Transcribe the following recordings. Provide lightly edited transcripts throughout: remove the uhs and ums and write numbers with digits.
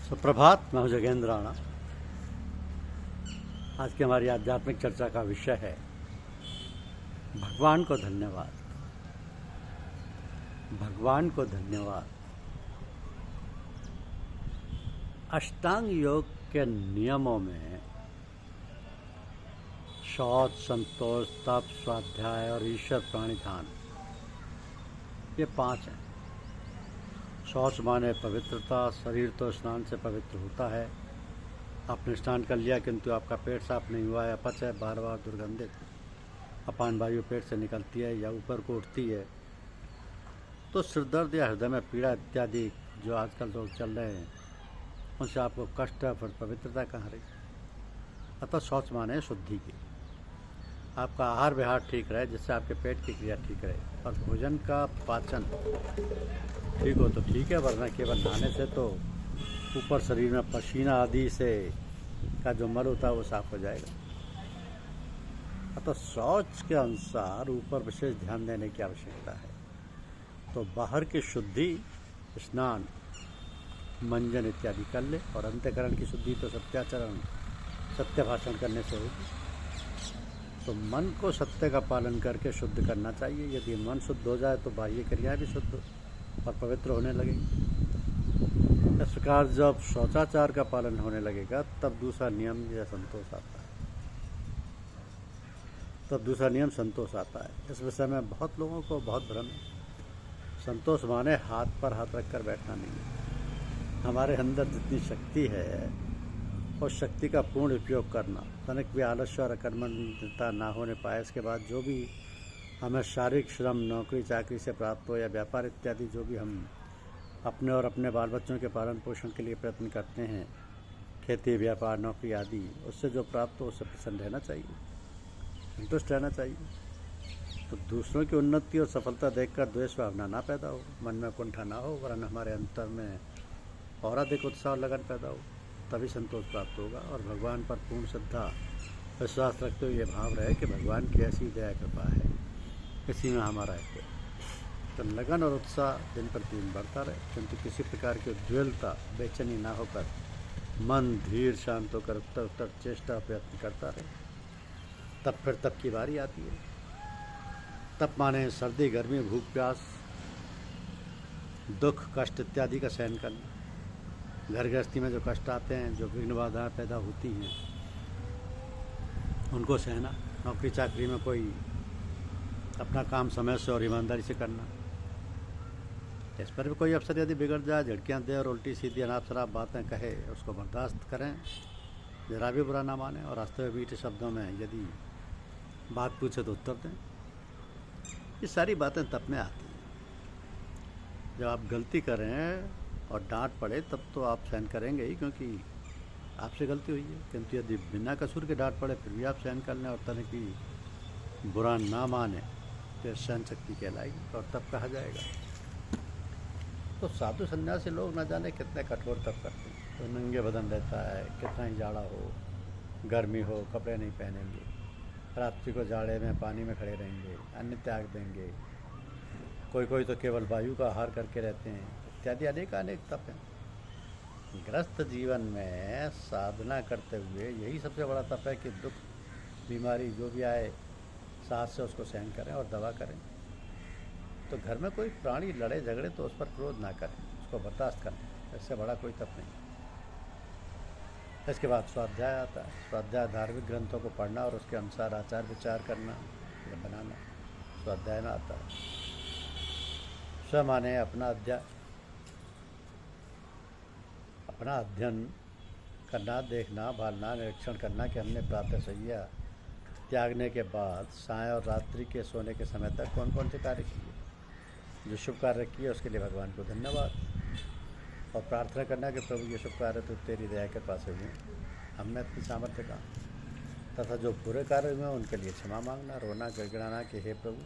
सुप्रभात। मैं हूं जगेंद्र राणा। आज की हमारी आध्यात्मिक चर्चा का विषय है भगवान को धन्यवाद। भगवान को धन्यवाद। अष्टांग योग के नियमों में शौच, संतोष, तप, स्वाध्याय और ईश्वर प्राणिधान, ये 5 हैं। शौच माने पवित्रता। शरीर तो स्नान से पवित्र होता है। आपने स्नान कर लिया किंतु आपका पेट साफ नहीं हुआ है, अपच है, बार बार दुर्गंधित, अपान वायु पेट से निकलती है या ऊपर को उठती है, तो सिरदर्द या हृदय में पीड़ा इत्यादि जो आजकल लोग चल रहे हैं उनसे आपको कष्ट है, फिर पवित्रता कहाँ रही। अतः शौच माने शुद्धि की। आपका आहार विहार ठीक रहे जिससे आपके पेट की क्रिया ठीक रहे और भोजन का पाचन ठीक हो तो ठीक है, वरना केवल नहाने से तो ऊपर शरीर में पसीना आदि से का जो मल होता है वो साफ हो जाएगा। अतः शौच के अनुसार ऊपर विशेष ध्यान देने की आवश्यकता है। तो बाहर की शुद्धि स्नान, मंजन इत्यादि कर ले, और अंतःकरण की शुद्धि तो सत्याचरण, सत्य भाषण करने से होगी। तो मन को सत्य का पालन करके शुद्ध करना चाहिए। यदि मन शुद्ध हो जाए तो बाह्य क्रियाएं भी शुद्ध और पवित्र होने लगेगी। इस प्रकार जब शौचाचार का पालन होने लगेगा तब दूसरा नियम यह संतोष आता है। तब दूसरा नियम संतोष आता है। इस विषय में बहुत लोगों को बहुत भ्रम है। संतोष माने हाथ पर हाथ रखकर बैठना नहीं है। हमारे अंदर जितनी शक्ति है उस शक्ति का पूर्ण उपयोग करना। तनिक भी आलस्य और अकर्मण्यता ना होने पाए इसके बाद जो भी हमें शारीरिक श्रम, नौकरी चाकरी से प्राप्त हो या व्यापार इत्यादि जो भी हम अपने और अपने बाल बच्चों के पालन पोषण के लिए प्रयत्न करते हैं, खेती, व्यापार, नौकरी आदि, उससे जो प्राप्त हो उससे प्रसन्न रहना चाहिए, संतुष्ट रहना चाहिए। तो दूसरों की उन्नति और सफलता देखकर द्वेष भावना ना पैदा हो, मन में कुंठा ना हो, वरन हमारे अंतर में और अधिक उत्साह और लगन पैदा हो, तभी संतोष प्राप्त होगा। और भगवान पर पूर्ण श्रद्धा विश्वास रखते हुए ये भाव रहे कि भगवान की ऐसी दया कृपा है, इसी में हमारा है। तो लगन और उत्साह दिन प्रतिदिन बढ़ता रहे, किंतु किसी प्रकार की उद्वेलता, बेचैनी ना होकर मन धीर शांत होकर उत्तर उत्तर चेष्टा प्रयत्न करता रहे। तब फिर तप की बारी आती है। तप माने सर्दी, गर्मी, भूख, प्यास, दुख, कष्ट इत्यादि का सहन करना। घर गृहस्थी में जो कष्ट आते हैं, जो विघ्न बाधाएं पैदा होती हैं, उनको सहना। नौकरी चाकरी में कोई अपना काम समय से और ईमानदारी से करना। इस पर भी कोई अफसर यदि बिगड़ जाए, झटकियाँ दे और उल्टी सीधी अनाप शराब बातें कहे, उसको बर्दाश्त करें, जरा भी बुरा ना माने, और हंसते हुए मीठे शब्दों में यदि बात पूछे तो उत्तर दें। ये सारी बातें तप में आती हैं। जब आप गलती करें और डांट पड़े तब तो आप सहन करेंगे ही, क्योंकि आपसे गलती हुई है। किंतु यदि बिना कसूर के डांट पड़े फिर भी आप सहन कर लें और तनिक भी बुरा ना माने तो सहन शक्ति कहलाएगी और तब कहा जाएगा। तो साधु सन्यासी लोग न जाने कितने कठोर तप करते हैं। तो नंगे बदन रहता है, कितना ही जाड़ा हो, गर्मी हो, कपड़े नहीं पहनेंगे, रात्रि को जाड़े में पानी में खड़े रहेंगे, अन्न त्याग देंगे, कोई तो केवल वायु का आहार करके रहते हैं, इत्यादि अनेक तप हैं। ग्रस्त जीवन में साधना करते हुए यही सबसे बड़ा तप है कि दुख, बीमारी जो भी आए साथ से उसको सहन करें और दवा करें। तो घर में कोई प्राणी लड़े झगड़े तो उस पर क्रोध ना करें, उसको बर्दाश्त करें। इससे बड़ा कोई तप नहीं। इसके बाद स्वाध्याय आता है। स्वाध्याय धार्मिक ग्रंथों को पढ़ना और उसके अनुसार आचार विचार करना या बनाना स्वाध्याय में आता है। स्व माने अपना अध्ययन करना, देखना, भालना, निरीक्षण करना कि हमने प्रातःशय्या त्यागने के बाद सायं और रात्रि के सोने के समय तक कौन कौन से कार्य किए। जो शुभ कार्य किए उसके लिए भगवान को धन्यवाद, और प्रार्थना करना कि प्रभु ये शुभ कार्य तो तेरी दया के पास हुए, हमने अपनी सामर्थ्य का, तथा जो बुरे कार्य हुए उनके लिए क्षमा मांगना, रोना, गिड़गिड़ाना कि हे प्रभु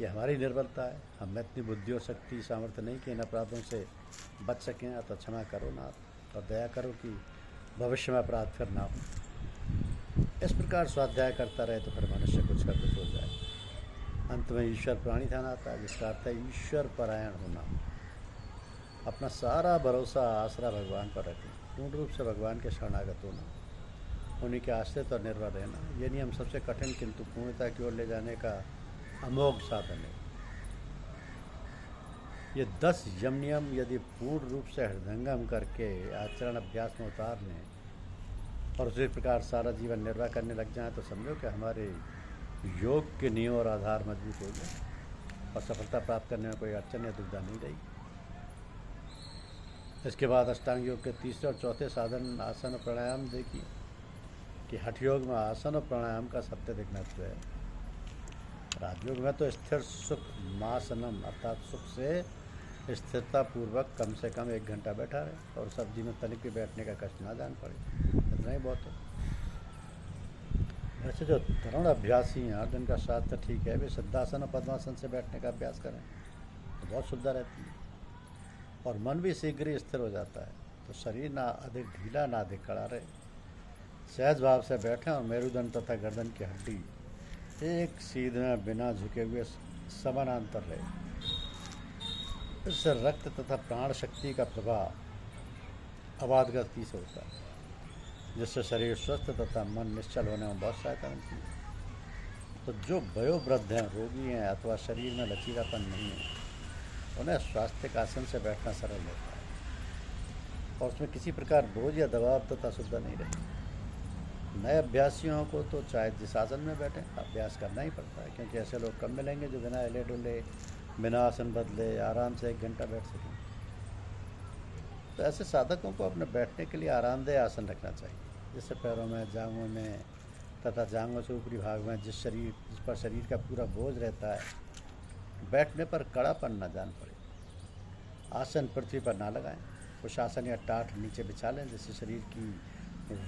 ये हमारी निर्बलता है, हमें इतनी बुद्धि और शक्ति सामर्थ्य नहीं कि इन अपराधों से बच सकें, तो क्षमा करो नाथ और दया करो कि भविष्य में अपराध फिर ना हो। इस प्रकार स्वाध्याय करता रहे तो फिर मनुष्य कुछ का कुछ हो जाए। अंत में ईश्वर प्राणिधान आता है, जिसका अर्थ है ईश्वर परायण होना। अपना सारा भरोसा आसरा भगवान पर रखें, पूर्ण रूप से भगवान के शरणागत होना, उन्हीं के आश्रित और निर्भर रहना, ये नियम सबसे कठिन किंतु पूर्णता की ओर ले जाने का अमोघ साधन है। ये 10 यम नियम यदि पूर्ण रूप से हृदयंगम करके आचरण अभ्यास में उतार लें और उसी प्रकार सारा जीवन निर्वाह करने लग जाएं तो समझो कि हमारे योग के नियम और आधार मजबूत हो गए और सफलता प्राप्त करने में कोई अड़चन या दुविधा नहीं रही। इसके बाद अष्टांग योग के तीसरे और चौथे साधन आसन और प्राणायाम देखिए कि हठ योग में आसन और प्राणायाम का सबसे महत्व है। राजयोग में तो स्थिर सुख मासनम अर्थात सुख से स्थिरता पूर्वक कम से कम 1 घंटा बैठा रहे और सब्जी में तनिक भी बैठने का कष्ट ना जान पड़े, इतना ही बहुत है। वैसे जो तरुण अभ्यासी हैं जिनका स्वास्थ्य ठीक है वे सिद्धासन और पद्मासन से बैठने का अभ्यास करें तो बहुत सुविधा रहती है और मन भी शीघ्र ही स्थिर हो जाता है। तो शरीर ना अधिक ढीला ना अधिक कड़ा रहे, सहज भाव से बैठें और मेरुदंड तथा गर्दन की हड्डी एक सीधे में बिना झुके हुए समानांतर रहे। इससे रक्त तथा प्राण शक्ति का प्रभाव अबाध गति से होता है, जिससे शरीर स्वस्थ तथा मन निश्चल होने में बहुत सहायता मिलती है। तो जो वयोवृद्ध हैं, रोगी हैं अथवा शरीर में लचीलापन नहीं है, उन्हें स्वास्थ्य आसन से बैठना सरल होता है और उसमें किसी प्रकार बोझ या दबाव तथा सुविधा नहीं रहती। नए अभ्यासियों को तो चाहे जिस आसन में बैठें अभ्यास करना ही पड़ता है, क्योंकि ऐसे लोग कम मिलेंगे जो बिना हिले डुले बिना आसन बदले आराम से 1 घंटा बैठ सकें। तो ऐसे साधकों को अपने बैठने के लिए आरामदेह आसन रखना चाहिए, जिससे पैरों में, जांघों में तथा जांघों से ऊपरी भाग में जिस पर शरीर का पूरा बोझ रहता है, बैठने पर कड़ापन न जान पड़े। आसन पृथ्वी पर ना लगाएं, कुछ आसन या टाट नीचे बिछा लें, जिससे शरीर की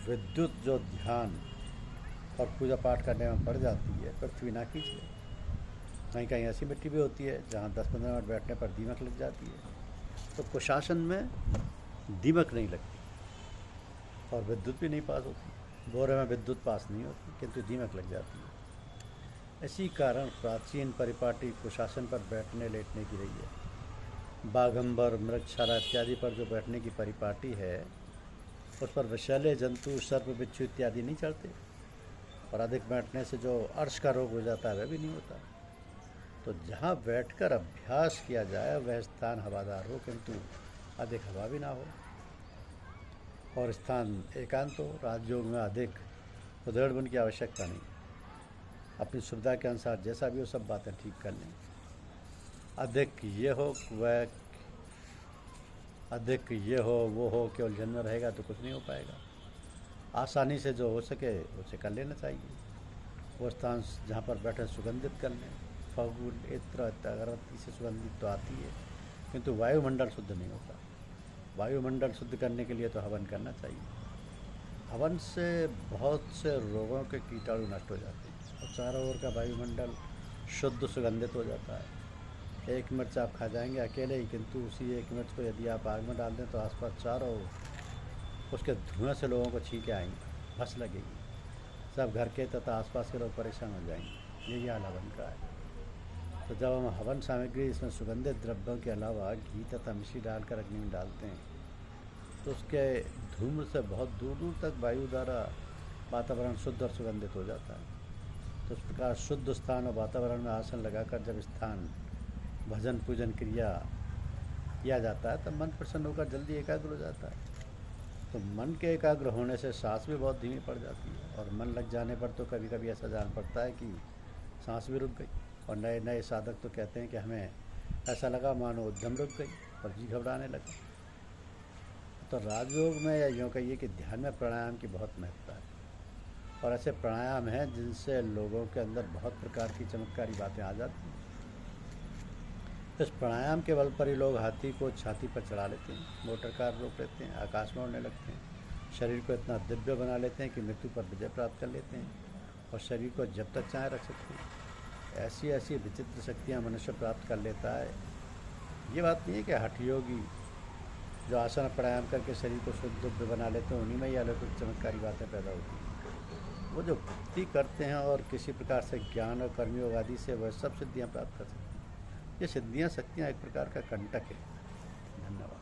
विद्युत जो ध्यान और पूजा पाठ करने में पड़ जाती है पृथ्वी ना खींचे। कहीं कहीं ऐसी मिट्टी भी होती है जहाँ 10-15 मिनट बैठने पर दीमक लग जाती है, तो कुशासन में दीमक नहीं लगती और विद्युत भी नहीं पास होती। बोरे में विद्युत पास नहीं होती किंतु दीमक लग जाती है। इसी कारण प्राचीन परिपाटी कुशासन पर बैठने लेटने की रही है। बाघंबर, मृगछाला इत्यादि पर जो बैठने की परिपाटी है उस पर विषैले जंतु, सर्प, बिच्छू इत्यादि नहीं चढ़ते और अधिक बैठने से जो अर्श का रोग हो जाता है वह भी नहीं होता। तो जहाँ बैठकर अभ्यास किया जाए वह स्थान हवादार हो किंतु अधिक हवा भी ना हो और स्थान एकांत हो। राजयोग में अधिक उधेड़बुन की आवश्यकता नहीं, अपनी सुविधा के अनुसार जैसा भी हो सब बातें ठीक कर लें। अधिक ये हो वो हो के उलझन में रहेगा तो कुछ नहीं हो पाएगा। आसानी से जो हो सके उसे कर लेना चाहिए। वो स्थान जहाँ पर बैठे सुगंधित कर लें। फगुल, इत्र, अगरबत्ती से सुगंधित तो आती है किंतु वायुमंडल शुद्ध नहीं होता। वायुमंडल शुद्ध करने के लिए तो हवन करना चाहिए। हवन से बहुत से रोगों के कीटाणु नष्ट हो जाते हैं और चारों ओर का वायुमंडल शुद्ध सुगंधित हो जाता है। 1 मिर्च आप खा जाएंगे अकेले ही, किंतु उसी 1 मिर्च को यदि आप आग में डाल दें तो आसपास चारों उसके धुएं से लोगों को छींके आएंगे, भस लगेगी, सब घर के तथा आसपास के लोग परेशान हो जाएंगे। यही हाल हवन का है। तो जब हम हवन सामग्री इसमें सुगंधित द्रव्यों के अलावा घी तथा मिश्री डालकर अग्नि में डालते हैं तो उसके धूम्र से बहुत दूर दूर तक वायु द्वारा वातावरण शुद्ध और सुगंधित हो जाता है। तो इस प्रकार शुद्ध स्थान और वातावरण में आसन लगाकर जब स्थान भजन पूजन क्रिया किया जाता है तब मन प्रसन्न होकर जल्दी एकाग्र हो जाता है। तो मन के एकाग्र होने से सांस भी बहुत धीमी पड़ जाती है और मन लग जाने पर तो कभी कभी ऐसा जान पड़ता है कि सांस भी रुक गई और नए नए साधक तो कहते हैं कि हमें ऐसा लगा मानो दम रुक गई और जी घबराने लगा। तो राजयोग में या यूँ कहिए कि ध्यान में प्राणायाम की बहुत महत्ता है और ऐसे प्राणायाम हैं जिनसे लोगों के अंदर बहुत प्रकार की चमत्कारी बातें आ जाती हैं। इस प्राणायाम के बल पर ही लोग हाथी को छाती पर चढ़ा लेते हैं, मोटर कार रोक लेते हैं, आकाश में उड़ने लगते हैं, शरीर को इतना दिव्य बना लेते हैं कि मृत्यु पर विजय प्राप्त कर लेते हैं और शरीर को जब तक चाहे रख सकते हैं। ऐसी ऐसी विचित्र शक्तियाँ मनुष्य प्राप्त कर लेता है। ये बात नहीं है कि हठ योगी जो आसन प्राणायाम करके शरीर को शुद्ध दिव्य बना लेते हैं उन्हीं में ही अलौकिक चमत्कारी बातें पैदा होती हैं। वो जो भक्ति करते हैं और किसी प्रकार से ज्ञान और कर्मयोग आदि से वह सब सिद्धियाँ प्राप्त कर सकते हैं। ये सिद्धियाँ शक्तियाँ एक प्रकार का कंटक है। धन्यवाद।